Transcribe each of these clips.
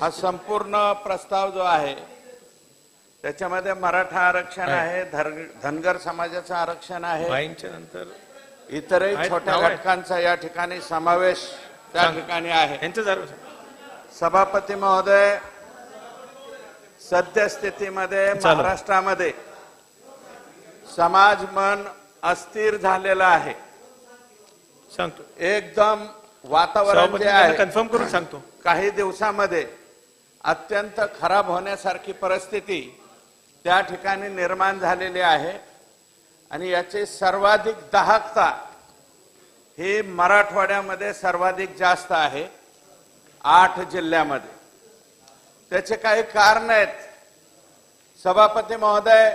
हा संपूर्ण प्रस्ताव जो आहे त्याच्यामध्ये मराठा आरक्षण आहे, धनगर समाजाचं आरक्षण आहे, नंतर इतरही छोट्या घटकांचा या ठिकाणी समावेश त्या ठिकाणी आहे। सभापती महोदय, सद्यस्थितीमध्ये महाराष्ट्रामध्ये समाज मन अस्थिर झालेला आहे। सांगतो एकदम वातावरण जे आहे कन्फर्म करून सांगतो, काही दिवसांमध्ये अत्यंत खराब होण्यासारखी परिस्थिती त्या ठिकाणी निर्माण झालेली आहे आणि याची सर्वाधिक दाहकता ही मराठवाड्यामध्ये सर्वाधिक जास्त आहे, 8 जिल्ह्यामध्ये। त्याचे काही कारण आहेत। सभापती महोदय,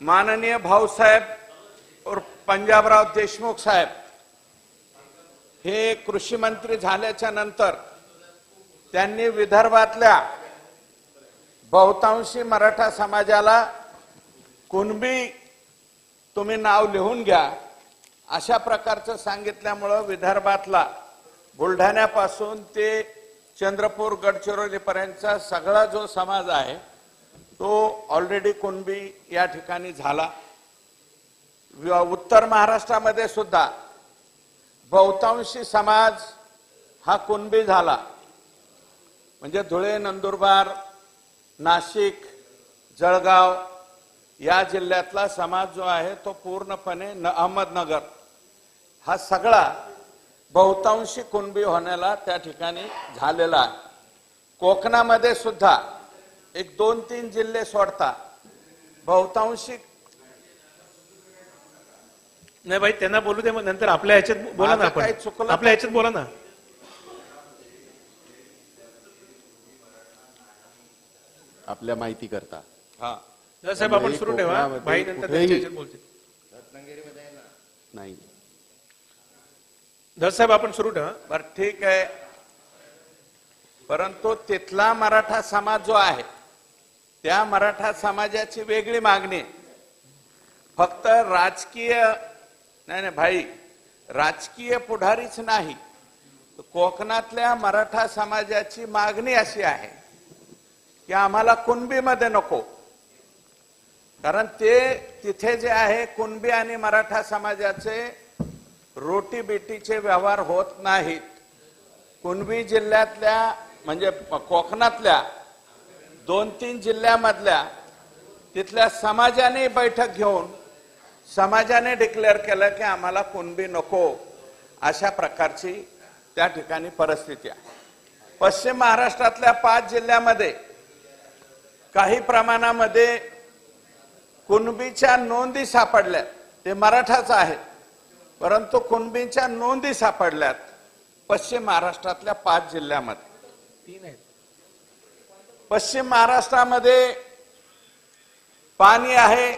माननीय भाऊसाहेब और पंजाबराव देशमुख साहेब हे कृषी मंत्री झाल्याच्या नंतर त्यांनी विदर्भातल्या बहुतांशी मराठा समाजाला कुणबी तुम्ही नाव लिहून घ्या अशा प्रकारचं सांगितल्यामुळे विदर्भातला बुलढाण्यापासून ते चंद्रपूर गडचिरोली पर्यंतचा सगळा जो समाज आहे तो ऑलरेडी कुणबी या ठिकाणी झाला। उत्तर महाराष्ट्रामध्ये सुद्धा बहुतांशी समाज हा कुणबी झाला, म्हणजे धुळे, नंदुरबार, नाशिक, जळगाव या जिल्ह्यातला समाज जो आहे तो पूर्णपणे अहमदनगर हा सगळा बहुतांशी कुणबी होण्याला त्या ठिकाणी झालेला आहे। कोकणामध्ये सुद्धा एक 2-3 जिल्हे सोडता बहुतांशी नाही भाई, त्यांना बोलू दे, मग नंतर आपल्या ह्याच्यात बोला ना, आपण आपल्या ह्याच्यात बोला ना। आपल्या माहिती करता हा साहेब आपण सुरू ठेवा, भाई नंतर त्यांच्या ह्याच्यात बोलतील। नाही साहेब आपण सुरू ठेवा। बरं ठीक आहे, परंतु तिथला मराठा समाज जो आहे त्या मराठा समाजाची वेगळी मागणी, फक्त राजकीय नाही भाई, राजकीय पुढारीच नाही, कोकणातल्या मराठा समाजाची मागणी अशी आहे की आम्हाला कुणबीमध्ये नको, कारण ते तिथे जे आहे कुणबी आणि मराठा समाजाचे रोटी बेटीचे व्यवहार होत नाहीत। कुणबी जिल्ह्यातल्या म्हणजे कोकणातल्या 2-3 जिल्ह्यामधल्या तिथल्या समाजाने बैठक घेऊन समाजाने डिक्लेअर केलं की आम्हाला कुणबी नको, अशा प्रकारची त्या ठिकाणी परिस्थिती आहे। पश्चिम महाराष्ट्रातल्या 5 जिल्ह्यामध्ये काही प्रमाणामध्ये कुणबीच्या नोंदी सापडल्या, ते मराठाच आहेत परंतु कुणबीच्या नोंदी सापडल्यात पश्चिम महाराष्ट्रातल्या 5 जिल्ह्यामध्ये। 3 आहेत। पश्चिम महाराष्ट्रामध्ये पाणी आहे,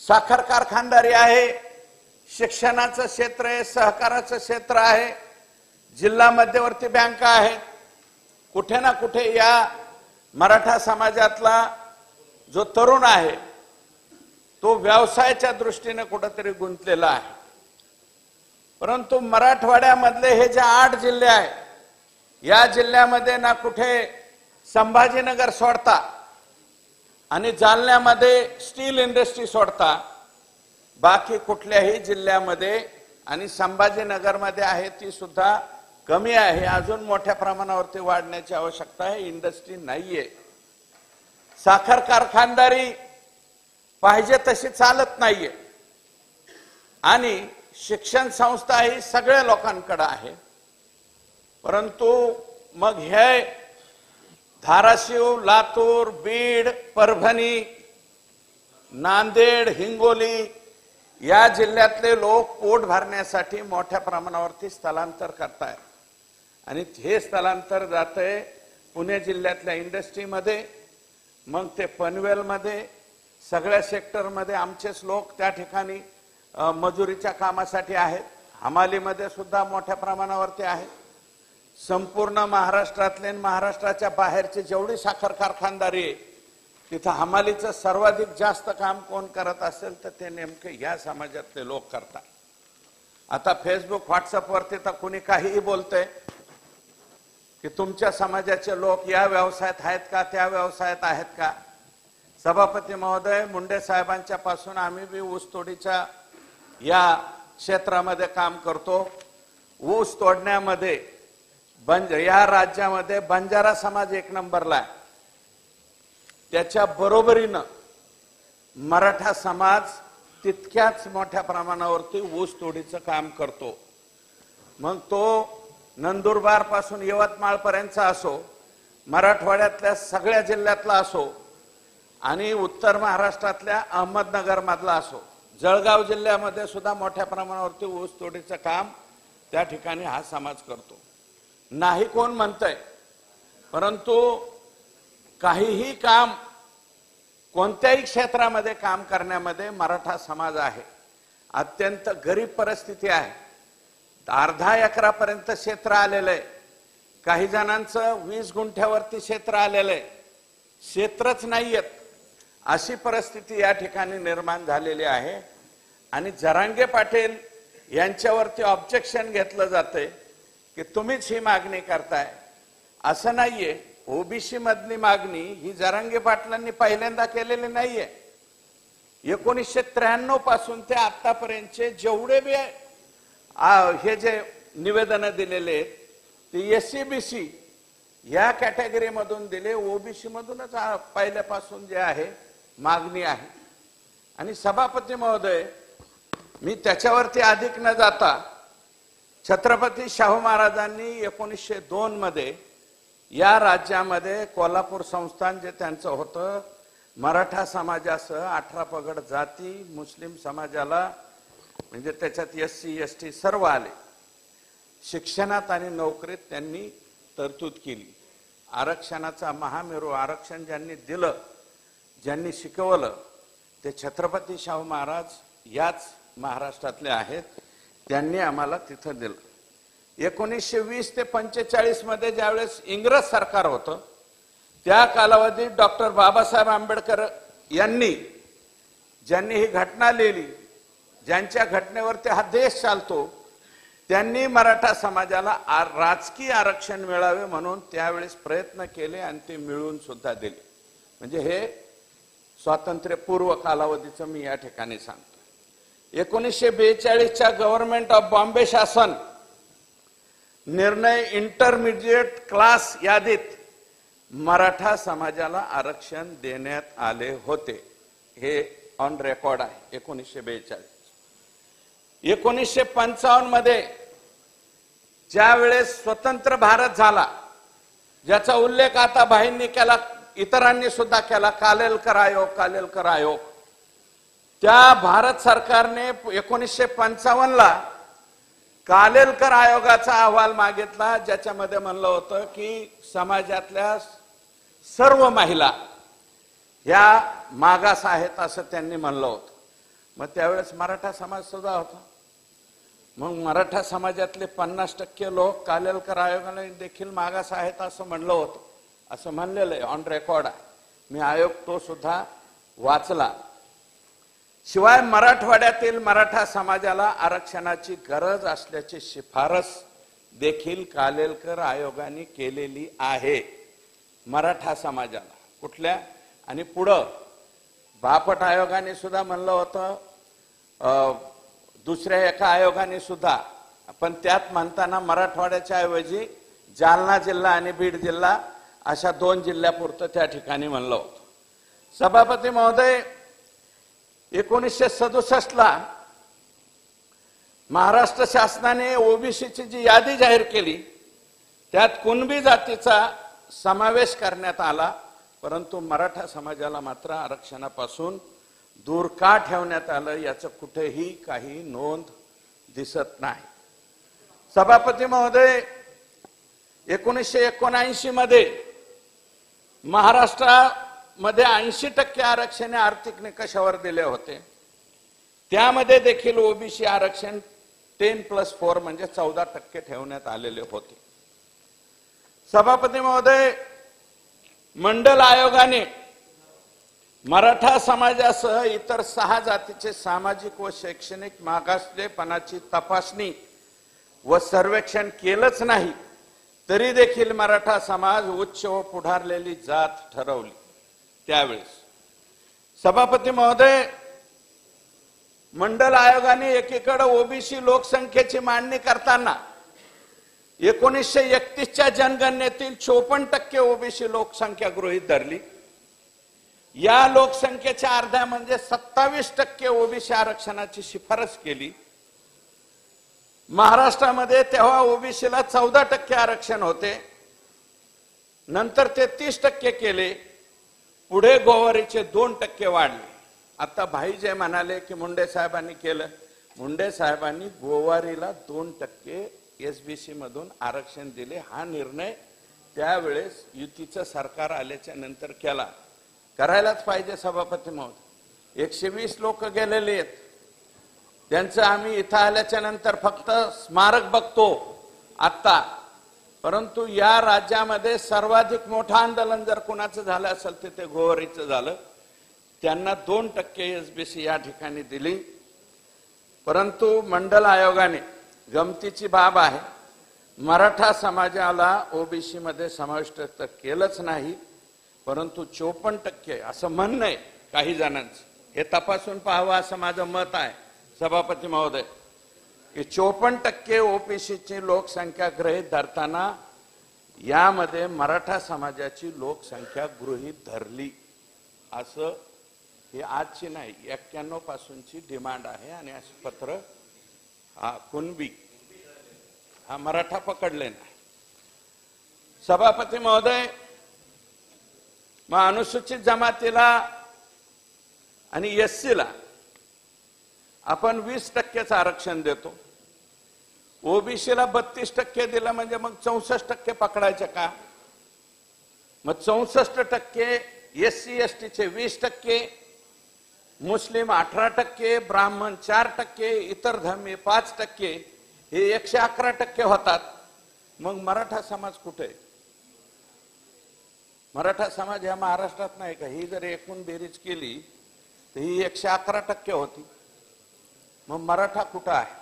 साखर कारखानदारी आहे, शिक्षणाचं क्षेत्र आहे, सहकाराचं क्षेत्र आहे, जिल्हा मध्यवर्ती बँका आहेत। कुठे ना कुठे या मराठा समाजातला जो तरुण आहे तो व्यवसायाच्या दृष्टीने कुठेतरी गुंतलेला आहे। परंतु मराठवाड्यामधले हे जे 8 जिल्हे आहेत या जिल्ह्यामध्ये ना कुठे संभाजीनगर सोडता आणि जालन्यामध्ये स्टील इंडस्ट्री सोडता बाकी कुठल्याही जिल्ह्यामध्ये, आणि संभाजीनगरमध्ये आहे ती सुद्धा कमी आहे, अजून मोठ्या प्रमाणावरती वाढण्याची आवश्यकता आहे, इंडस्ट्री नाहीये। साखर कारखानदारी पाहिजे तशी चालत नाहीये आणि शिक्षण संस्था ही सगळ्या लोकांकडे आहे, परंतु मग हे धाराशिव, लातूर, बीड, परभणी, नांदेड, हिंगोली या जिल्ह्यातले लोक पोट भरण्यासाठी मोठ्या प्रमाणावरती स्थलांतर करतायत आणि हे स्थलांतर जातंय पुणे जिल्ह्यातल्या इंडस्ट्रीमध्ये, मग ते पनवेलमध्ये, सगळ्या सेक्टरमध्ये आमचेच लोक त्या ठिकाणी मजुरीच्या कामासाठी आहेत। हमालीमध्ये सुद्धा मोठ्या प्रमाणावरती आहेत। संपूर्ण महाराष्ट्रातले महाराष्ट्राच्या बाहेरचे जेवढी साखर कारखानदारी आहे तिथं हमालीचं सर्वाधिक जास्त काम कोण करत असेल तर ते नेमके या समाजातले लोक करतात। आता फेसबुक, व्हॉट्सअपवरती तर कुणी काहीही बोलतंय, की तुमच्या समाजाचे लोक या व्यवसायात आहेत का, त्या व्यवसायात आहेत का. सभापती महोदय, मुंडे साहेबांच्या पासून आम्ही बी ऊसतोडीच्या या क्षेत्रामध्ये काम करतो. ऊस तोडण्यामध्ये या राज्यामध्ये बंजारा समाज 1 नंबरला आहे. त्याच्या बरोबरीनं मराठा समाज तितक्याच मोठ्या प्रमाणावरती ऊस तोडीचं काम करतो. मग तो नंदुरबार पासून यवतमाळ पर्यंतचा असो, मराठवाड्यातल्या सगळ्या जिल्ह्यातला असो आणि उत्तर महाराष्ट्रातल्या अहमदनगर मधला असो, जळगाव जिल्ह्यामध्ये सुद्धा मोठ्या प्रमाणावरती ऊस तोडीचं काम त्या ठिकाणी हा समाज करतो. नाही कोण म्हणतंय, परंतु काहीही काम कोणत्याही क्षेत्रामध्ये काम करण्यामध्ये मराठा समाज आहे. अत्यंत गरीब परिस्थिती आहे. अर्धा एकरापर्यंत क्षेत्र आलेलं आहे. काही जणांचं 20 गुंठ्यावरती क्षेत्र आलेलं आहे. क्षेत्रच नाहीयेत अशी परिस्थिती या ठिकाणी निर्माण झालेली आहे. आणि जरांगे पाटील यांच्यावरती ऑब्जेक्शन घेतलं जाते की तुम्हीच ही मागणी करताय. असं नाहीये. ओबीसी मधली मागणी ही जरांगे पाटलांनी पहिल्यांदा केलेली नाहीये. 1993 पासून ते आतापर्यंतचे जेवढे बी हे जे निवेदन दिलेले ते SC-BC या कॅटेगरी मधून दिले, ओबीसी मधूनच पहिल्यापासून जे आहे मागणी आहे. आणि सभापती महोदय, मी त्याच्यावरती अधिक न जाता छत्रपती शाहू महाराजांनी 1902 मध्ये या राज्यामध्ये कोल्हापूर संस्थान जे त्यांचं होतं, मराठा समाजासह 18 पगड जाती, मुस्लिम समाजाला म्हणजे त्याच्यात SC ST सर्व आले. शिक्षणात आणि नोकरीत त्यांनी तरतूद केली. आरक्षणाचा महामेरू, आरक्षण ज्यांनी दिलं, ज्यांनी शिकवलं ते छत्रपती शाहू महाराज याच महाराष्ट्रातले आहेत. त्यांनी आम्हाला तिथं दिलं. 1920 ते 45 मध्ये ज्यावेळेस इंग्रज सरकार होतं, त्या कालावधीत डॉक्टर बाबासाहेब आंबेडकर यांनी ज्यांनी ही घटना लिहिली, ज्यांच्या घटनेवरती हा देश चालतो, त्यांनी मराठा समाजाला राजकीय आरक्षण मिळावे म्हणून त्यावेळेस प्रयत्न केले आणि ते मिळवून सुद्धा दिले. म्हणजे हे स्वातंत्र्यपूर्व कालावधीचं मी या ठिकाणी सांगतो. 1942च्या गव्हर्नमेंट ऑफ बॉम्बे शासन निर्णय इंटरमिजिएट क्लास यादीत मराठा समाजाला आरक्षण देण्यात आले होते. हे ऑन रेकॉर्ड आहे. 1942. 1955 मध्ये ज्या वेळेस स्वतंत्र भारत झाला, ज्याचा उल्लेख आता भाईंनी केला, इतरांनी सुद्धा केला, कालेलकर आयोग, त्या भारत सरकारने 1955ला कालेलकर आयोगाचा अहवाल मागितला, ज्याच्यामध्ये म्हणलं होतं की समाजातल्या सर्व महिला ह्या मागास आहेत असं त्यांनी म्हणलं होतं. मग त्यावेळेस मराठा समाज सुद्धा होता. मग मराठा समाजातले 50% लोक कालेलकर आयोगाने देखील मागास आहेत असं म्हणलं होतं, असं म्हणलेलं आहे, ऑन रेकॉर्ड आहे. मी आयोग तो सुद्धा वाचला. शिवाय मराठवाड्यातील मराठा समाजाला आरक्षणाची गरज असल्याची शिफारस देखील कालेलकर आयोगाने केलेली आहे मराठा समाजाला. कुठल्या? आणि पुढं बापट आयोगाने सुद्धा म्हणलं होतं, दुसऱ्या एका आयोगाने सुद्धा, पण त्यात म्हणताना मराठवाड्याच्या ऐवजी जालना जिल्हा आणि बीड जिल्हा अशा 2 जिल्ह्यापुरतं त्या ठिकाणी म्हणलं होतं. सभापती महोदय, 1967ला महाराष्ट्र शासनाने ओबीसीची जी यादी जाहीर केली, त्यात कुणबी जातीचा समावेश करण्यात आला, परंतु मराठा समाजाला मात्र आरक्षणापासून दूर का ठेवण्यात आलं याचं कुठेही काही नोंद दिसत नाही. सभापती महोदय, 1979 मध्ये महाराष्ट्रामध्ये 80% आरक्षण आर्थिक निकषावर दिले होते. त्यामध्ये देखील ओबीसी आरक्षण 10+4 म्हणजे 14% ठेवण्यात आलेले होते. सभापती महोदय, मंडल आयोगाने मराठा समाजासह इतर 6 जातीचे सामाजिक व शैक्षणिक मागासलेपणाची तपासणी व सर्वेक्षण केलंच नाही, तरी देखील मराठा समाज उच्च व पुढारलेली जात ठरवली त्यावेळेस। सभापती महोदय, मंडल आयोगाने एकीकडे ओबीसी लोकसंख्येची मांडणी करताना 1931च्या जनगणनेतील 54% ओबीसी लोकसंख्या गृहीत धरली। या लोकसंख्येच्या अर्ध्या म्हणजे 27% ओबीसी आरक्षणाची शिफारस केली। महाराष्ट्रामध्ये तेव्हा ओबीसीला 14% आरक्षण होते, नंतर ते 30% केले, पुढे गोवारीचे 2% वाढले। आता भाई जे म्हणाले की मुंडे साहेबांनी केलं, मुंडे साहेबांनी गोवारीला 2% एसबीसी मधून आरक्षण दिले। हा निर्णय त्यावेळेस युतीचं सरकार आल्याच्या नंतर केला, करायलाच पाहिजे सभापती महोदय। 120 लोक गेलेले आहेत, त्यांचं आम्ही इथं आल्याच्या नंतर फक्त स्मारक बघतो आता, परंतु या राज्यामध्ये सर्वाधिक मोठं आंदोलन जर कोणाचं झालं असेल तर ते गोवारीचं झालं। त्यांना 2% एसबीसी या ठिकाणी दिली, परंतु मंडल आयोगाने, गमतीची बाब आहे, मराठा समाजाला ओबीसी मध्ये समाविष्ट तर केलंच नाही, परंतु 54% असं म्हणणं आहे काही जणांचं, हे तपासून पाहावं असं माझं मत आहे सभापती महोदय, की 54% ओबीसीची लोकसंख्या गृहीत धरताना यामध्ये मराठा समाजाची लोकसंख्या गृहीत धरली, असं हे आजची नाही 91 पासूनची डिमांड आहे। आणि असे पत्र कुणबी हा मराठा पकडले नाही। सभापती महोदय, मग अनुसूचित जमातीला आणि एससीला आपण 20% आरक्षण देतो, ओबीसीला 32% दिलं म्हणजे मग 64% पकडायचे का? मग 64% एससी एसटीचे 20%, मुस्लिम 18%, ब्राह्मण 4%, इतर धर्मी 5%, हे 111% होतात। मग मराठा समाज कुठे? मराठा समाज या महाराष्ट्रात नाही का? ही जर एकूण बेरीज केली तर ही 111% होती। मग मराठा कुठं आहे?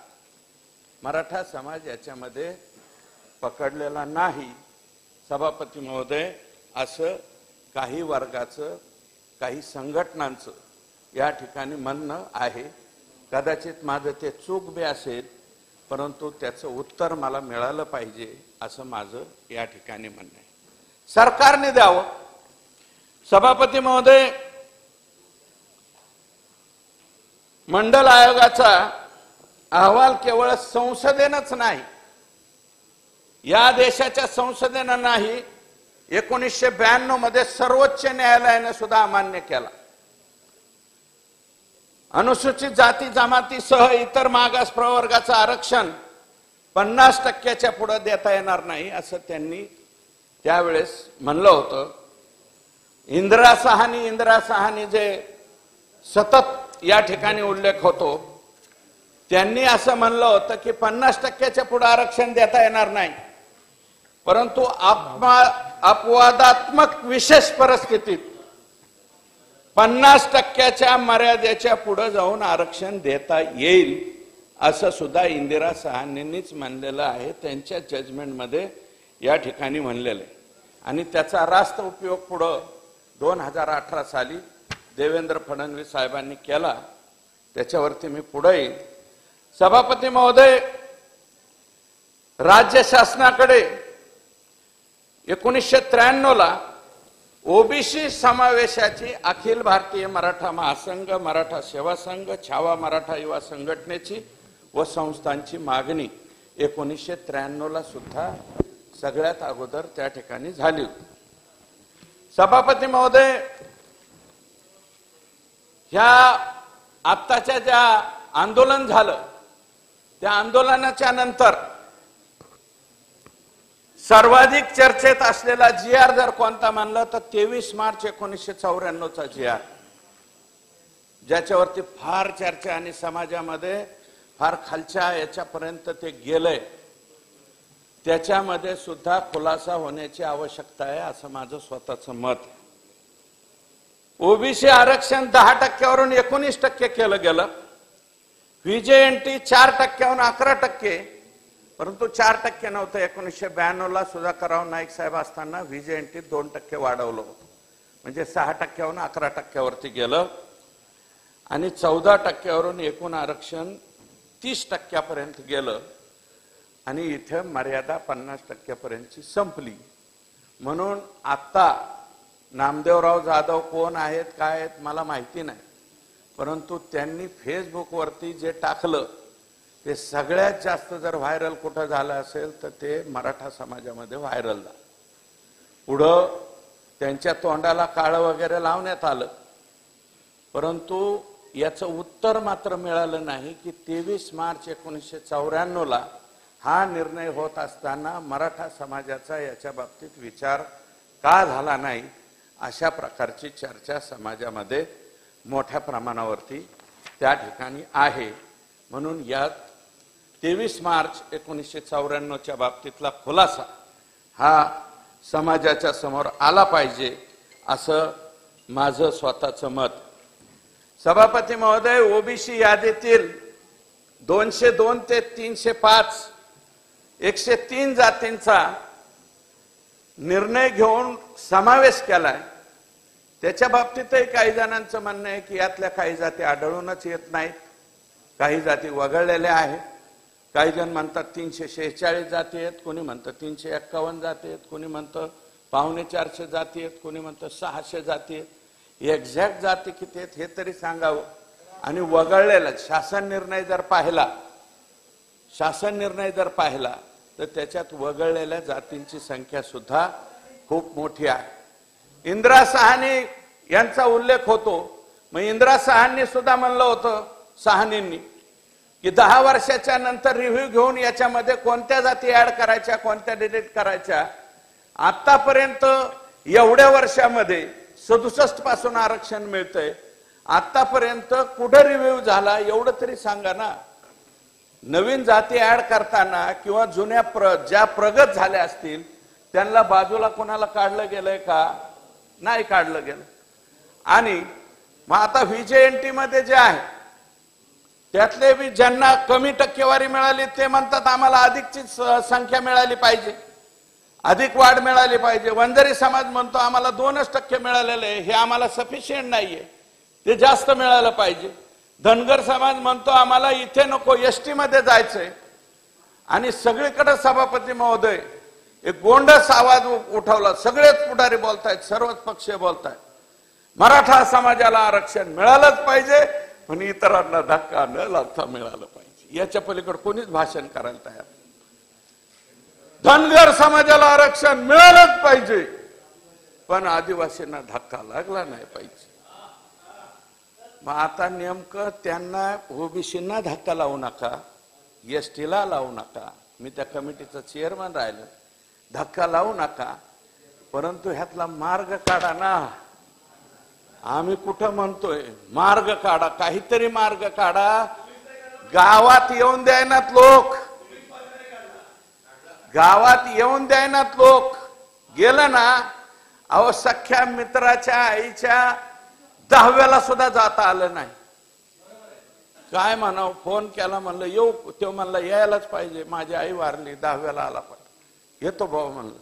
मराठा समाज याच्यामध्ये पकडलेला नाही सभापती महोदय, असं काही वर्गाचं, काही संघटनांचं या ठिकाणी म्हणणं आहे। कदाचित माझं ते चूक बी असेल, परंतु त्याचं उत्तर मला मिळालं पाहिजे असं माझं या ठिकाणी म्हणणं आहे। सरकारने द्यावं। सभापती महोदय, मंडल आयोगाचा अहवाल केवळ संसदेनंच नाही, या देशाच्या संसदेनं नाही, 1992 मध्ये सर्वोच्च न्यायालयाने सुद्धा अमान्य केला। अनुसूचित जाती जमातीसह इतर मागास प्रवर्गाचं आरक्षण 50%च्या पुढे देता येणार नाही असं त्यांनी त्यावेळेस म्हणलं होतं। इंदिरा साहानी जे सतत या ठिकाणी उल्लेख होतो, त्यांनी असं म्हणलं होतं की 50%च्या पुढे आरक्षण देता येणार नाही, परंतु अपवादात्मक विशेष परिस्थितीत 50%च्या मर्यादेच्या पुढे जाऊन आरक्षण देता येईल असं सुद्धा इंदिरा साहानींनीच म्हणलेलं आहे, त्यांच्या जजमेंटमध्ये या ठिकाणी म्हणलेलं आहे। आणि त्याचा रास्त उपयोग पुढे 2018 साली देवेंद्र फडणवीस साहेबांनी केला, त्याच्यावरती मी पुढे येईन। सभापती महोदय, राज्य शासनाकडे 1993 ला ओबीसी समावेशाची अखिल भारतीय मराठा महासंघ, मराठा सेवा संघ, छावा मराठा युवा संघटनेची व संस्थांची मागणी 1993 ला सुद्धा सगळ्यात अगोदर त्या ठिकाणी झाली होती। सभापती महोदय, ह्या आत्ताच्या ज्या आंदोलन झालं त्या आंदोलनाच्या नंतर सर्वाधिक चर्चेत असलेला जी.आर. जर कोणता मानला तर 23 मार्च 1994चा जी.आर., ज्याच्यावरती फार चर्चा आणि समाजामध्ये फार खालच्या याच्यापर्यंत ते गेलंय, त्याच्यामध्ये सुद्धा खुलासा होण्याची आवश्यकता आहे असं माझं स्वतःचं मत आहे। ओबीसी आरक्षण 10%वरून 19% केलं गेलं, व्हीजेएनटी 4%वरून 11%, परंतु 4% नव्हतं. 1992ला सुधाकरराव नाईक साहेब असताना व्हीजेएनटी 2% वाढवलं होतं. म्हणजे 6%वरून 11%वरती गेलं आणि 14%वरून एकूण आरक्षण 30%पर्यंत गेलं आणि इथे मर्यादा 50%पर्यंतची संपली. म्हणून आता नामदेवराव जाधव कोण आहेत काय आहेत मला माहिती नाही, परंतु त्यांनी फेसबुकवरती जे टाकलं ते सगळ्यात जास्त जर व्हायरल कुठं झालं असेल तर ते मराठा समाजामध्ये व्हायरल झालं. पुढं त्यांच्या तोंडाला काळं वगैरे लावण्यात आलं, परंतु याचं उत्तर मात्र मिळालं नाही की 23 मार्च 1994ला हा निर्णय होत असताना मराठा समाजाचा याच्या बाबतीत विचार का झाला नाही. अशा प्रकारची चर्चा समाजामध्ये मोठ्या प्रमाणावरती त्या ठिकाणी आहे. म्हणून यात 23 मार्च 1994च्या बाबतीतला खुलासा हा समाजाच्या समोर आला पाहिजे असं माझं स्वतःचं मत. सभापती महोदय, ओबीसी यादीतील 202 ते 305 103 जातींचा निर्णय घेऊन समावेश केलाय. त्याच्या बाबतीतही काही जणांचं म्हणणं आहे की यातल्या काही जाती आढळूनच येत नाहीत, काही जाती वगळलेल्या आहेत. काही जण म्हणतात 346 जाती आहेत, कोणी म्हणतं 351 जाती आहेत, कोणी म्हणतं 450 जाती आहेत, कोणी म्हणतं 600 जाती आहेत. एक्झॅक्ट जाती किती आहेत हे तरी सांगावं. आणि वगळलेला शासन निर्णय जर पाहिला तर त्याच्यात वगळलेल्या जातींची संख्या सुद्धा खूप मोठी आहे. इंदिरा साहनी यांचा उल्लेख होतो. मग इंदिरा साहनी सुद्धा म्हणलं होतं साहनींनी की 10 वर्षाच्या नंतर रिव्ह्यू घेऊन याच्यामध्ये कोणत्या जाती ऍड करायच्या कोणत्या डिलीट करायच्या. आतापर्यंत एवढ्या वर्षामध्ये 67 पासून आरक्षण मिळतंय. आतापर्यंत कुठे रिव्ह्यू झाला एवढं तरी सांगा ना. नवीन जाती ऍड करताना किंवा जुन्या ज्या प्रगत झाल्या असतील त्यांना बाजूला कोणाला काढलं गेलंय का? नाही काढलं गेलं. आणि मग आता व्हीजेएनटी मध्ये जे आहे त्यातले बी ज्यांना कमी टक्केवारी मिळाली ते म्हणतात आम्हाला अधिकची संख्या मिळाली पाहिजे, अधिक वाढ मिळाली पाहिजे. वंजारी समाज म्हणतो आम्हाला 2% मिळालेलं आहे, हे आम्हाला सफिशियंट नाहीये, ते जास्त मिळालं पाहिजे. धनगर समाज म्हणतो आम्हाला इथे नको, एसटी मध्ये जायचंय. आणि सगळीकडे सभापती महोदय एक गोंडस आवाज उठवला. सगळेच पुढारी बोलतायत, सर्वच पक्ष बोलतायत मराठा समाजाला आरक्षण मिळालंच पाहिजे, पण इतरांना धक्का न लागता मिळालं पाहिजे. याच्या पलीकडे कोणीच भाषण करायला तयार. धनगर समाजाला आरक्षण मिळालंच पाहिजे, पण आदिवासींना धक्का लागला नाही पाहिजे. मग आता नेमकं त्यांना ओबीसींना धक्का लावू नका, एसटीला लावू नका. मी त्या कमिटीचं चेअरमन राहिलो. धक्का लावू नका, परंतु ह्यातला मार्ग काढा ना. आम्ही कुठं म्हणतोय मार्ग काढा, काहीतरी मार्ग काढा. गावात येऊन द्यायनात लोक, गावात येऊन द्यायनात लोक. गेलं ना, अहो सख्या मित्राच्या आईच्या 10व्याला सुद्धा जाता आलं नाही. काय म्हणावं, फोन केला म्हणलं येऊ, तो म्हणला यायलाच पाहिजे, माझी आई वारली, 10व्याला आला पाहिजे. येतो भाऊ म्हणलं.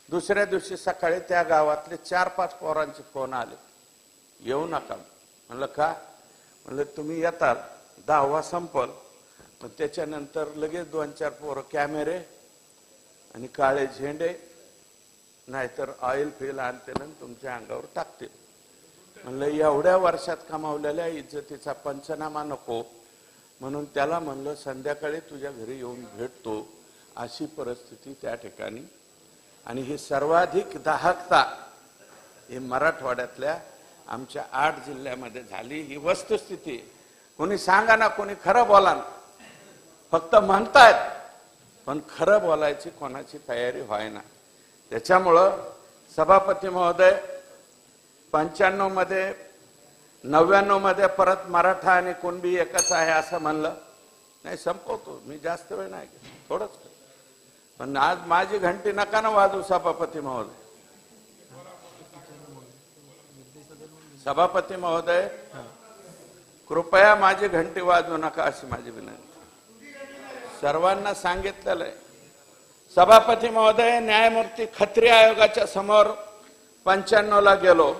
दुसऱ्या दिवशी सकाळी त्या गावातले 4-5 पोरांचे फोन आले, येऊ नका. म्हणलं का? म्हणलं तुम्ही येतात 10वा संपल, पण त्याच्यानंतर लगेच 2-4 पोरं कॅमेरे आणि काळे झेंडे नाहीतर ऑइल फेल आणतील आणि तुमच्या अंगावर टाकतील. म्हणलं एवढ्या वर्षात कमावलेल्या इज्जतीचा पंचनामा नको, म्हणून त्याला म्हणलं संध्याकाळी तुझ्या घरी येऊन भेटतो. अशी परिस्थिती त्या ठिकाणी. आणि ही सर्वाधिक दाहकता ही मराठवाड्यातल्या आमच्या 8 जिल्ह्यामध्ये झाली. ही वस्तुस्थिती. कोणी सांगा ना, कोणी खरं बोला ना. फक्त म्हणतायत पण खरं बोलायची कोणाची तयारी व्हायना. त्याच्यामुळं सभापती महोदय 95 मध्ये 99 मध्ये परत मराठा आणि कुणबी एकच आहे असं म्हणलं. नाही संपवतो मी, जास्त वेळ नाही घेत, थोडंच. पण आज माझी घंटी नका ना वाजू सभापती महोदय. सभापती महोदय कृपया माझी घंटी वाजवू नका अशी माझी विनंती. सर्वांना सांगितलेलं आहे. सभापती महोदय, न्यायमूर्ती खत्री आयोगाच्या समोर 95 ला गेलो.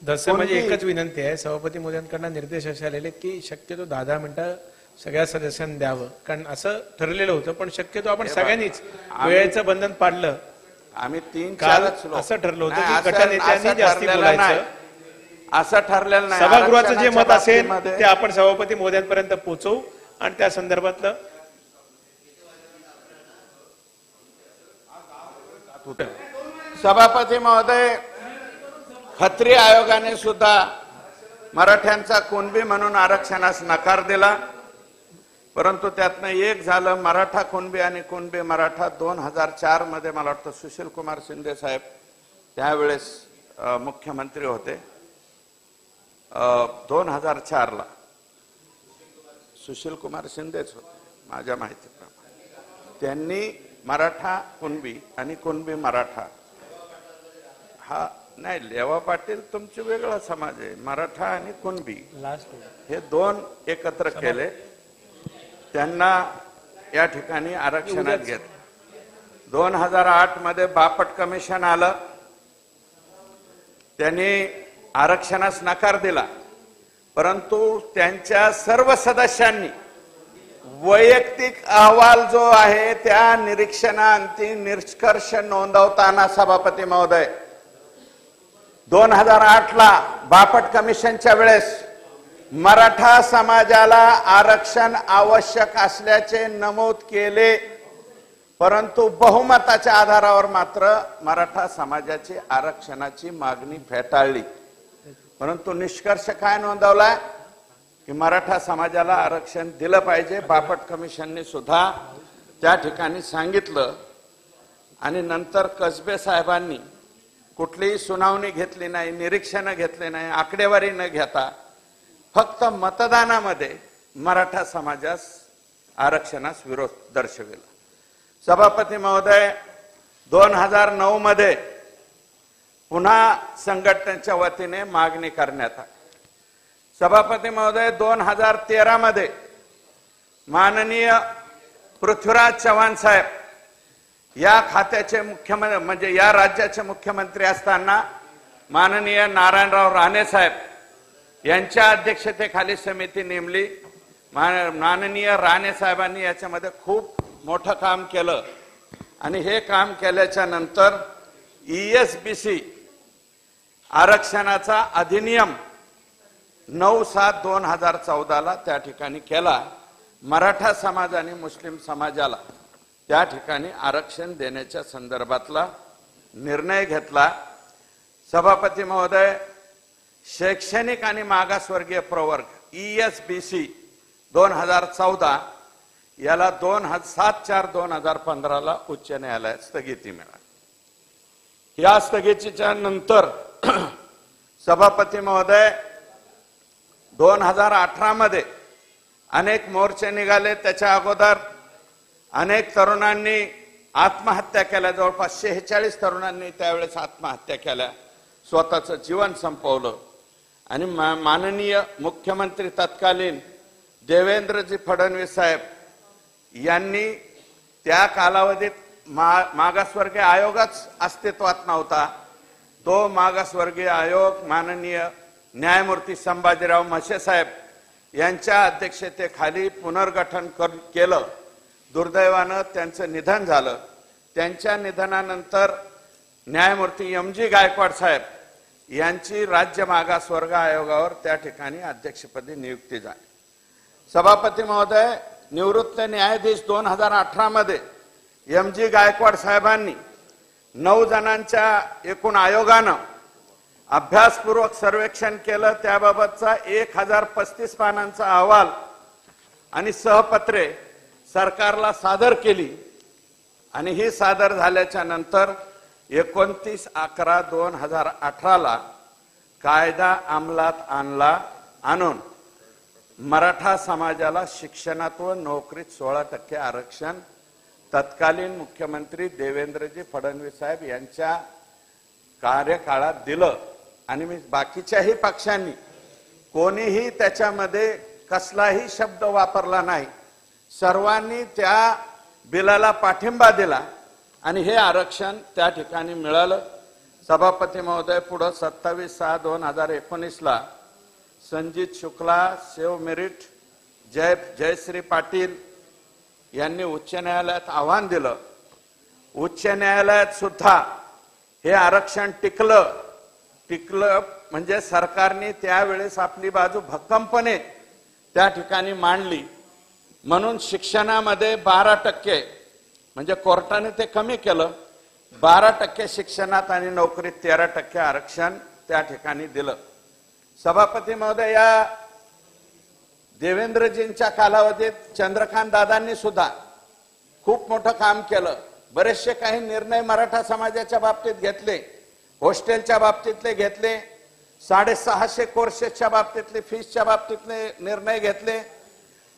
तसं म्हणजे एकच विनंती आहे, सभापती महोदयांकडून निर्देश असे आलेले की शक्यतो 10 मिनिटं सगळ्या सदस्यांनी द्यावं, कारण असं ठरलेलं होतं. पण शक्यतो आपण सगळ्यांनीच वेळेचं बंधन पाडलं. आम्ही काल 3-4च लोक असं ठरलं होतं नाही, की गटनेत्यांनी जास्ती बोलायचं. असं ठरलेलं नाही. सभागृहाचं जे मत असेल आरक्षणाच्या ते आपण सभापती महोदयांपर्यंत पोहोचवू आणि त्या संदर्भातलं सभापती महोदय, खत्री आयोगाने सुद्धा मराठ्यांचा कुणबी म्हणून आरक्षणास नकार दिला, परंतु त्यातनं एक झालं. मराठा कुणबी आणि कुणबी मराठा 2004 मध्ये मला वाटतं सुशील कुमार शिंदे साहेब त्यावेळेस मुख्यमंत्री होते. 2004 ला सुशील कुमार शिंदेच होते माझ्या माहितीप्रमाणे. त्यांनी मराठा कुणबी आणि कुणबी मराठा हा नाही, लेवा पाटील तुमचे वेगळा समाज आहे, मराठा आणि कुणबी हे दोन एकत्र केले, त्यांना या ठिकाणी आरक्षणात घेतलं. 2008 मध्ये बापट कमिशन आलं, त्यांनी आरक्षणास नकार दिला, परंतु त्यांच्या सर्व सदस्यांनी वैयक्तिक अहवाल जो आहे त्या निरीक्षणाअंती निष्कर्ष नोंदवताना सभापती महोदय 2008 ला बापट कमिशनच्या वेळेस मराठा समाजाला आरक्षण आवश्यक असल्याचे नमूद केले, परंतु बहुमताच्या आधारावर मात्र मराठा समाजाची आरक्षणाची मागणी फेटाळली. परंतु निष्कर्ष काय नोंदवला की मराठा समाजाला आरक्षण दिलं पाहिजे. बापट कमिशनने सुद्धा त्या ठिकाणी सांगितलं आणि नंतर कसबे साहेबांनी कुठलीही सुनावणी घेतली नाही, निरीक्षण घेतले नाही, आकडेवारी न घेता फक्त मतदानामध्ये मराठा समाजास आरक्षणास विरोध दर्शविला. सभापती महोदय, 2009 मध्ये पुन्हा संघटनेच्या वतीने मागणी करण्यात आली. सभापती महोदय, 2013 मध्ये माननीय पृथ्वीराज चव्हाण साहेब या खात्याचे मुख्यमंत्री म्हणजे या राज्याचे मुख्यमंत्री असताना माननीय नारायणराव राणे साहेब यांच्या अध्यक्षतेखाली समिती नेमली. माननीय राणे साहेबांनी याच्यामध्ये खूप मोठं काम केलं आणि हे काम केल्याच्या नंतर ESBC आरक्षणाचा अधिनियम 9/7/2014 ला त्या ठिकाणी केला. मराठा समाज आणि मुस्लिम समाजाला त्या ठिकाणी आरक्षण देण्याच्या संदर्भातला निर्णय घेतला. सभापती महोदय, शैक्षणिक आणि मागासवर्गीय प्रवर्ग ESBC 2014 याला 7/4/2015 ला उच्च न्यायालयात स्थगिती मिळाली. या स्थगितीच्या नंतर सभापती महोदय 2018 मध्ये अनेक मोर्चे निघाले. त्याच्या अगोदर अनेक तरुणांनी आत्महत्या केल्या, जवळपास 46 तरुणांनी त्यावेळेस आत्महत्या केल्या, स्वतःचं जीवन संपवलं. आणि माननीय मुख्यमंत्री तत्कालीन देवेंद्रजी फडणवीस साहेब यांनी त्या कालावधीत मागासवर्गीय आयोगच अस्तित्वात नव्हता, तो मागासवर्गीय आयोग माननीय न्यायमूर्ती संभाजीराव म्हसे साहेब यांच्या अध्यक्षतेखाली पुनर्गठन केलं. दुर्दैवानं त्यांचं निधन झालं. त्यांच्या निधनानंतर न्यायमूर्ती MG गायकवाड साहेब यांची राज्य मागासवर्ग आयोगावर त्या ठिकाणी अध्यक्षपदी नियुक्ती झाली. सभापती महोदय, निवृत्त न्यायाधीश 2018 मध्ये MG गायकवाड साहेबांनी 9 जणांच्या एकूण आयोगानं अभ्यासपूर्वक सर्वेक्षण केलं. त्याबाबतचा 1035 पानांचा अहवाल आणि सहपत्रे सरकारला सादर केली आणि ही सादर झाल्याच्या नंतर 29/11/2018 ला कायदा अंमलात आणून मराठा समाजाला शिक्षणात व नोकरीत 16% आरक्षण तत्कालीन मुख्यमंत्री देवेंद्रजी फडणवीस साहेब यांच्या कार्यकाळात दिलं. आणि बाकीच्याही पक्षांनी कोणीही त्याच्यामध्ये कसलाही शब्द वापरला नाही. सर्वांनी त्या बिलाला पाठिंबा दिला आणि हे आरक्षण त्या ठिकाणी मिळालं. सभापती महोदय, पुढे 27/6/2019 संजीत शुक्ला, सेव मेरिट, जयश्री पाटील यांनी उच्च न्यायालयात आव्हान दिलं. उच्च न्यायालयात सुद्धा हे आरक्षण टिकलं म्हणजे सरकारने त्यावेळेस आपली बाजू भक्कमपणे त्या ठिकाणी मांडली. म्हणून शिक्षणामध्ये 12% म्हणजे कोर्टाने ते कमी केलं. 12% शिक्षणात आणि नोकरीत 13% आरक्षण त्या ठिकाणी दिलं. सभापती महोदय, या देवेंद्रजींच्या कालावधीत चंद्रकांत दादांनी सुद्धा खूप मोठं काम केलं. बरेचसे काही निर्णय मराठा समाजाच्या बाबतीत घेतले, हॉस्टेलच्या बाबतीतले घेतले, 650 कोर्सेसच्या बाबतीतले, फीसच्या बाबतीतले निर्णय घेतले,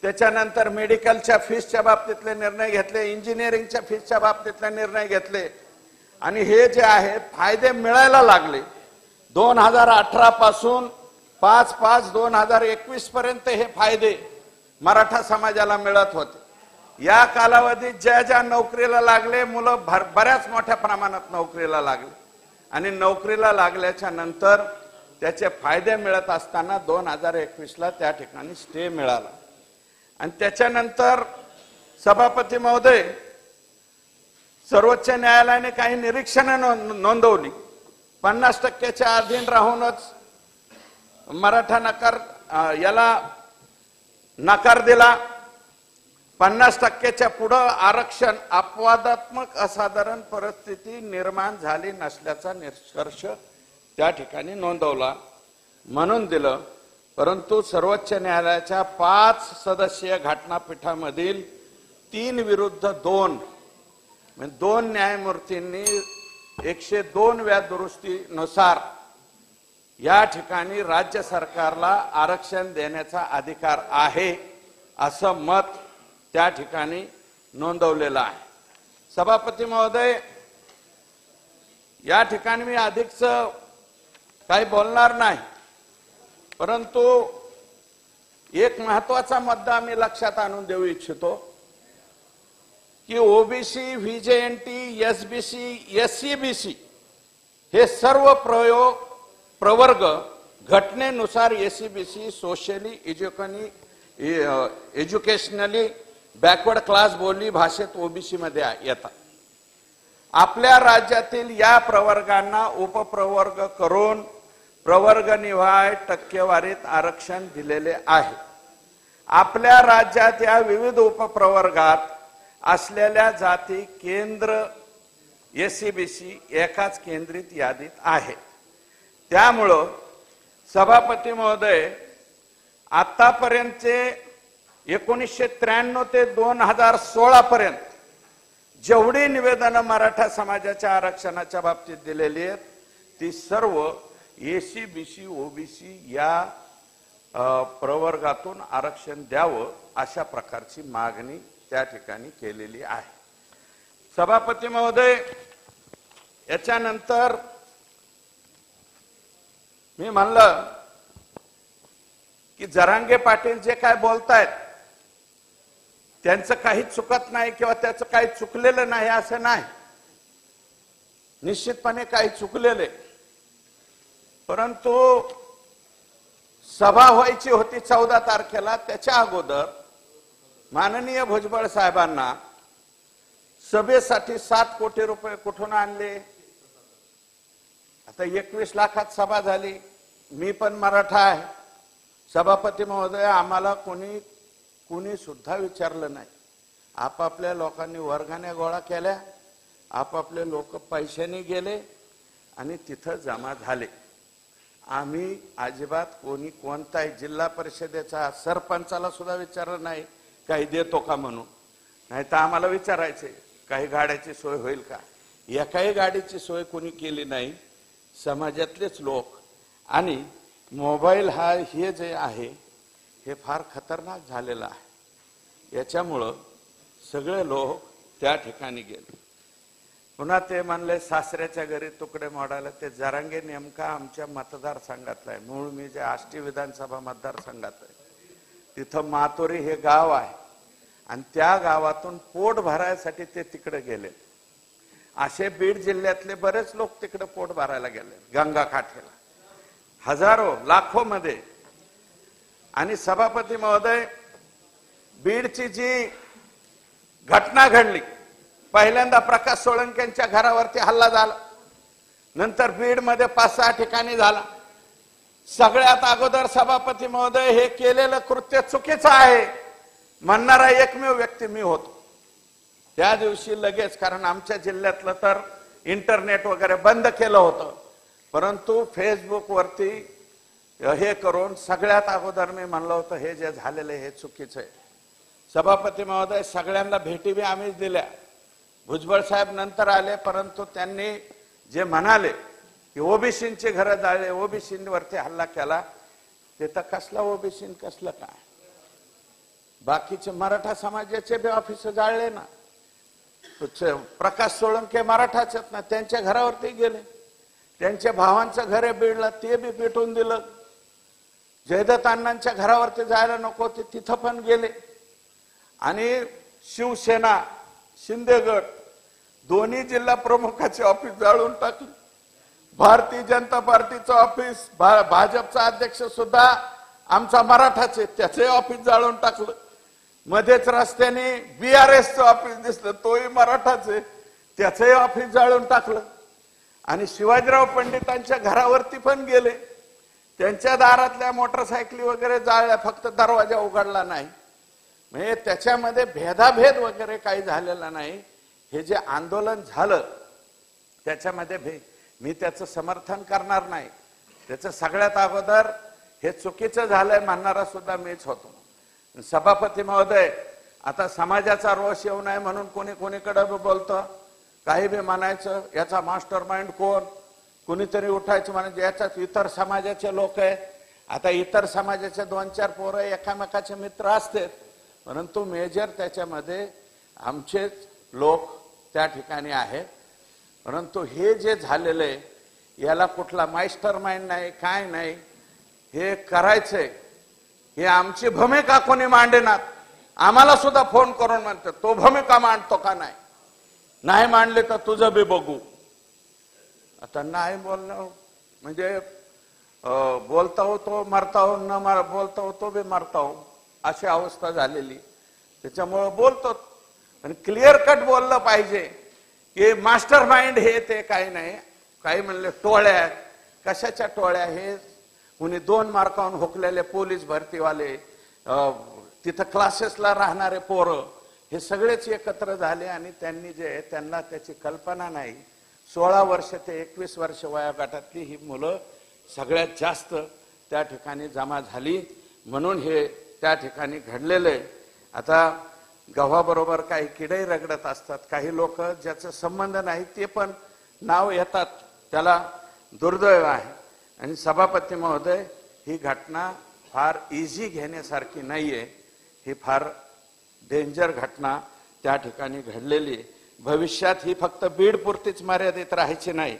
त्याच्यानंतर मेडिकलच्या फीसच्या बाबतीतले निर्णय घेतले, इंजिनिअरिंगच्या फीसच्या बाबतीतले निर्णय घेतले. आणि हे जे आहे फायदे मिळायला लागले. 2018 पासून 5/5/2021 पर्यंत हे फायदे मराठा समाजाला मिळत होते. या कालावधीत ज्या नोकरीला लागले, मुलं बऱ्याच मोठ्या प्रमाणात नोकरीला लागले आणि नोकरीला लागल्याच्या नंतर त्याचे फायदे मिळत असताना 2021ला त्या ठिकाणी स्टे मिळाला. आणि त्याच्यानंतर सभापती महोदय, सर्वोच्च न्यायालयाने काही निरीक्षणं नोंदवली. 50%च्या अधीन राहूनच मराठा याला नकार दिला. 50%च्या पुढं आरक्षण अपवादात्मक असाधारण परिस्थिती निर्माण झाली नसल्याचा निष्कर्ष त्या ठिकाणी नोंदवला म्हणून दिलं. परंतु सर्वोच्च न्यायालयाच्या 5 सदस्यीय घटनापीठामधील 3 विरुद्ध 2 म्हणजे 2 न्यायमूर्तींनी 102व्या दुरुस्तीनुसार या ठिकाणी राज्य सरकारला आरक्षण देण्याचा अधिकार आहे असं मत त्या ठिकाणी नोंदवलेलं आहे. सभापती महोदय, या ठिकाणी मी अधिकच काही बोलणार नाही, परंतु एक महत्वाचा मुद्दा मी लक्षात आणून देऊ इच्छितो की ओबीसी, व्हीजेएनटी, एसबीसी, एससीबीसी हे सर्व प्रवर्ग घटनेनुसार SCBC socially educationally backward class बोली भाषेत ओबीसी मध्ये येतात. आपल्या राज्यातील या प्रवर्गांना उपप्रवर्ग करून प्रवर्गनिहाय टक्केवारीत आरक्षण दिलेले आहे. आपल्या राज्यात या विविध उपप्रवर्गात असलेल्या जाती केंद्र एससीबीसी एकाच केंद्रित यादीत आहे. त्यामुळं सभापती महोदय, आतापर्यंतचे 1993 ते 2016 पर्यंत जेवढी निवेदनं मराठा समाजाच्या आरक्षणाच्या बाबतीत दिलेली आहेत ती सर्व एससीबीसी ओबीसी या प्रवर्गातून आरक्षण द्यावं अशा प्रकारची मागणी त्या ठिकाणी केलेली आहे. सभापती महोदय, याच्यानंतर मी म्हणलं की जरांगे पाटील जे काय बोलतायत त्यांचं काही चुकत नाही किंवा त्याचं काही चुकलेलं नाही असं नाही. निश्चितपणे काही चुकलेले, परंतु सभा व्हायची होती 14 तारखेला. त्याच्या अगोदर माननीय भुजबळ साहेबांना सभेसाठी 7 कोटी रुपये कुठून आणले? आता 21 लाखात सभा झाली. मी पण मराठा आहे. सभापती महोदय, आम्हाला कोणी सुद्धा विचारलं नाही. आपापल्या लोकांनी वर्गाने गोळा केल्या, आपापले लोक पैशाने गेले आणि तिथं जमा झाले. आम्ही अजिबात कोणताही जिल्हा परिषदेचा सरपंचाला सुद्धा विचारलं नाही काही देतो का म्हणून. नाही तर आम्हाला विचारायचे काही गाड्याची सोय होईल का. एकाही गाडीची सोय कोणी केली नाही. समाजातलेच लोक. आणि मोबाईल हे जे आहे हे फार खतरनाक झालेलं आहे. याच्यामुळं सगळे लोक त्या ठिकाणी गेले. पुन्हा ते म्हणले सासऱ्याच्या घरी तुकडे मोडायला. ते जरांगे नेमका आमच्या मतदारसंघातला आहे. मूळ मी जे आष्टी विधानसभा मतदारसंघात आहे तिथं मातोरी हे गाव आहे आणि त्या गावातून पोट भरायसाठी ते तिकडे गेले. असे बीड जिल्ह्यातले बरेच लोक तिकडे पोट भरायला गेले गंगा काठेला, हजारो लाखो मध्ये. आणि सभापती महोदय, बीडची जी घटना घडली, पहिल्यांदा प्रकाश सोळंकेंच्या घरावरती हल्ला झाला, नंतर बीड मध्ये 5-6 ठिकाणी झाला. सगळ्यात अगोदर सभापती महोदय हे केलेलं कृत्य चुकीचं आहे म्हणणारा एकमेव व्यक्ती मी होतो. त्या दिवशी लगेच, कारण आमच्या जिल्ह्यातलं तर इंटरनेट वगैरे बंद केलं होतं, परंतु फेसबुक वरती हे करून सगळ्यात अगोदर मी म्हणलं होतं हे जे झालेलं हे चुकीचं आहे. सभापती महोदय, सगळ्यांना भेटी बी आम्हीच दिल्या. भुजबळ साहेब नंतर आले, परंतु त्यांनी जे म्हणाले की ओबीसींची घरं जाळले, ओबीसींवरती हल्ला केला, ते तर कसला ओबीसी कसलं काय, बाकीचे मराठा समाजाचे बी ऑफिस जाळले ना. प्रकाश सोळंके मराठाच ना, त्यांच्या घरावरती गेले, त्यांच्या भावांचं घर आहे बीडला, ते बी पेटवून दिलं. जयदत्त अण्णांच्या घरावरती जायला नको ते तिथं पण गेले. आणि शिवसेना, शिंदेगड दोन्ही जिल्हा प्रमुखाचे ऑफिस जाळून टाकले. भारतीय जनता पार्टीचं ऑफिस, भाजपचा अध्यक्ष सुद्धा आमचा मराठाच आहे, त्याचे ऑफिस जाळून टाकलं. मध्येच रस्त्याने BRSचं ऑफिस दिसलं, तोही मराठाच आहे, त्याचंही ऑफिस जाळून टाकलं. आणि शिवाजीराव पंडितांच्या घरावरती पण गेले, त्यांच्या दारातल्या मोटरसायकली वगैरे जाळल्या, फक्त दरवाजा उघडला नाही. म्हणजे त्याच्यामध्ये भेदाभेद वगैरे काही झालेला नाही. हे जे आंदोलन झालं त्याच्यामध्ये मी त्याचं समर्थन करणार नाही. त्याचं सगळ्यात अगोदर हे चुकीचं झालंय म्हणणारा सुद्धा मीच होतो. सभापती महोदय, आता समाजाचा रोष येऊ नये म्हणून कोणी कोणीकडे बोलतं, काही बी म्हणायचं, याचा मास्टर माइंड कोण, कुणीतरी उठायचं म्हणायचं याच्यात इतर समाजाचे लोक आहेत. आता इतर समाजाचे 2-4 पोरं एकामेकाचे मित्र असतात, परंतु मेजर त्याच्यामध्ये आमचेच लोक त्या ठिकाणी आहेत. परंतु हे जे झालेलं आहे याला कुठला मास्टर माइंड नाही, काय नाही, हे करायचंय. हे आमची भूमिका कोणी मांडणार, आम्हाला सुद्धा फोन करून म्हणतात तो भूमिका मांडतो का नाही, नाही मांडले तर तुझं बी बघू. आता नाही बोलणं म्हणजे बोलता हो तो मरता हो, न बोलता हो तो बी मरता हो, अशी अवस्था झालेली. त्याच्यामुळं बोलतो, पण क्लिअर कट बोललं पाहिजे की मास्टर माइंड हे ते काही नाही. काही म्हणले टोळ्या, कशाच्या टोळ्या, हे कुणी 2 मार्कावरून हुकलेले पोलीस भरतीवाले, तिथं क्लासेसला राहणारे पोरं, हे सगळेच एकत्र झाले. आणि त्यांनी जे त्यांना त्याची कल्पना नाही, 16 वर्ष ते 21 वर्ष वयोगटातली ही मुलं सगळ्यात जास्त त्या ठिकाणी जमा झाली, म्हणून हे त्या ठिकाणी घडलेले. आता गव्हाबरोबर काही किडे रगडत असतात, काही लोक ज्याचा संबंध नाही ते पण नाव येतात, त्याला दुर्दैव आहे. आणि सभापती महोदय, ही घटना फार इझी घेण्यासारखी नाहीये, ही फार डेंजर घटना त्या ठिकाणी घडलेली. भविष्यात ही फक्त बीड पुरतीच मर्यादित राहायची नाही,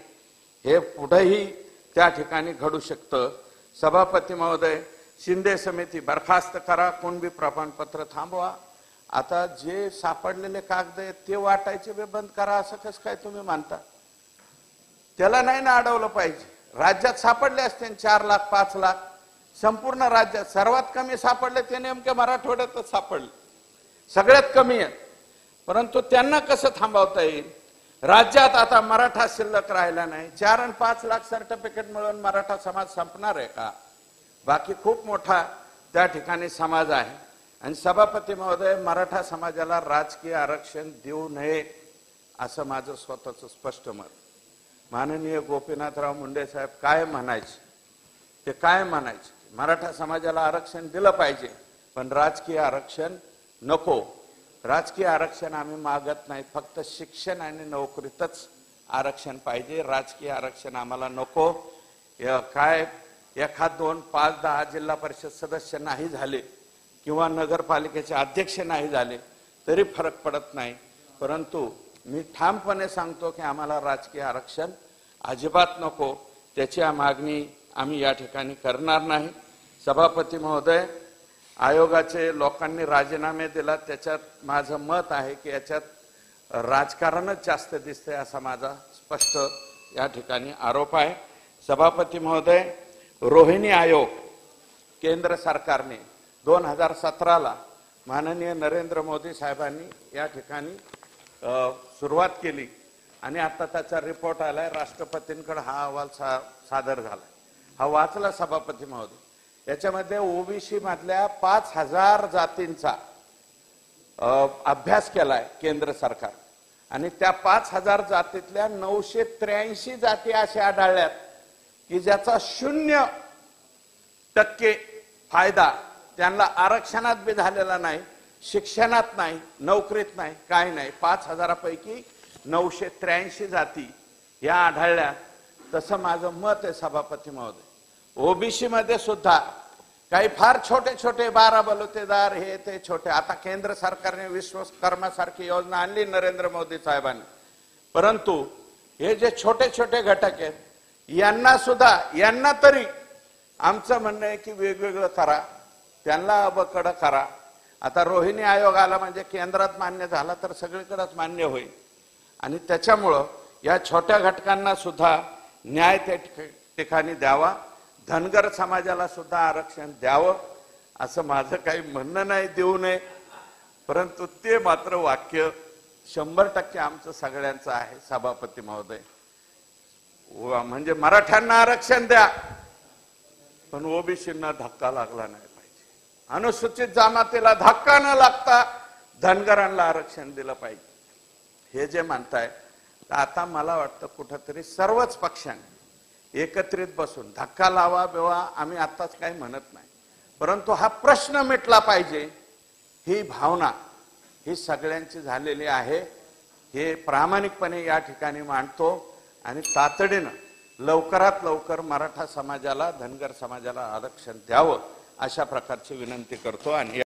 हे पुढेही त्या ठिकाणी घडू शकतं. सभापती महोदय, शिंदे समिती बरखास्त करा, कुणबी प्रमाणपत्र थांबवा. आता जे सापडलेले कागद आहेत ते वाटायचे बी बंद करा, असं कसं काय तुम्ही मानता? त्याला नाही ना अडवलं पाहिजे. राज्यात सापडले असते 4 लाख 5 लाख, संपूर्ण राज्यात सर्वात कमी सापडले ते नेमके मराठवाड्यातच सापडले, सगळ्यात कमी आहेत. परंतु त्यांना कसं थांबवता येईल? राज्यात आता मराठा शिल्लक राहिला नाही. 4 आणि 5 लाख सर्टिफिकेट मिळून मराठा समाज संपणार आहे का? बाकी खूप मोठा त्या ठिकाणी समाज आहे. आणि सभापती महोदय, मराठा समाजाला राजकीय आरक्षण देऊ नये असं माझं स्वतःचं स्पष्ट मत. माननीय गोपीनाथराव मुंडे साहेब काय म्हणायचे ते काय म्हणायचे, मराठा समाजाला आरक्षण दिलं पाहिजे, पण राजकीय आरक्षण नको. राजकीय आरक्षण आम्ही मागत नाही, फक्त शिक्षण आणि नोकरीतच आरक्षण पाहिजे. राजकीय आरक्षण आम्हाला नको. काय 1, 2, 5, 10 जिल्हा परिषद सदस्य नाही झाले किंवा नगरपालिकेचे अध्यक्ष नाही झाले तरी फरक पडत नाही, परंतु मी ठामपणे सांगतो की आम्हाला राजकीय आरक्षण अजिबात नको. त्याची मागणी आम्ही या ठिकाणी करणार नाही. सभापती महोदय, आयोगाचे लोकांनी राजीनामे दिला, त्याच्यात माझं मत आहे की याच्यात राजकारणच जास्त दिसतंय असा माझा स्पष्ट या ठिकाणी आरोप आहे. सभापती महोदय, रोहिणी आयोग केंद्र सरकारने 2017ला माननीय नरेंद्र मोदी साहेबांनी या ठिकाणी सुरुवात केली आणि आता त्याचा रिपोर्ट आलाय, राष्ट्रपतींकडे हा अहवाल सादर झाला. हा वाचला सभापती महोदय. याच्यामध्ये ओबीसी मधल्या 5000 जातींचा अभ्यास केलाय केंद्र सरकार आणि त्या 5000 जातीतल्या 983 जाती अशा आढळल्यात की ज्याचा 0% फायदा त्यांना आरक्षणात बी झालेला नाही, शिक्षणात नाही, नोकरीत नाही, काही नाही. 5000 पैकी 983 जाती या आढळल्या. तसं माझं मत आहे सभापती महोदय. ओबीसी मध्ये सुद्धा काही फार छोटे छोटे 12 बलुतेदार हे ते छोटे, आता केंद्र सरकारने विश्वकर्मासारखी योजना आणली नरेंद्र मोदी साहेबांनी, परंतु हे जे छोटे छोटे घटक आहेत यांना तरी आमचं म्हणणं आहे की वेगवेगळं करा, त्यांना अबकड करा. आता रोहिणी आयोग आला म्हणजे केंद्रात मान्य झाला तर सगळीकडेच मान्य होईल आणि त्याच्यामुळं या छोट्या घटकांना सुद्धा न्याय त्या ठिकाणी द्यावा. धनगर समाजाला सुद्धा आरक्षण द्यावं असं माझं काही म्हणणं नाही, देऊ नये, परंतु ते मात्र वाक्य 100% आमचं सगळ्यांचं आहे सभापती महोदय. म्हणजे मराठ्यांना आरक्षण द्या पण ओबीसींना धक्का लागला नाही पाहिजे, अनुसूचित जमातीला धक्का न लागता धनगरांना आरक्षण दिलं पाहिजे. हे जे म्हणताय तर आता मला वाटतं कुठंतरी सर्वच पक्षांनी एकत्रित बसून धक्का लावा बिवा आम्ही आताच काही म्हणत नाही, परंतु हा प्रश्न मिटला पाहिजे ही भावना ही सगळ्यांची झालेली आहे. हे प्रामाणिकपणे या ठिकाणी मांडतो आणि तातडीनं लवकरात लवकर मराठा समाजाला, धनगर समाजाला आरक्षण द्यावं अशा प्रकारची विनंती करतो. आणि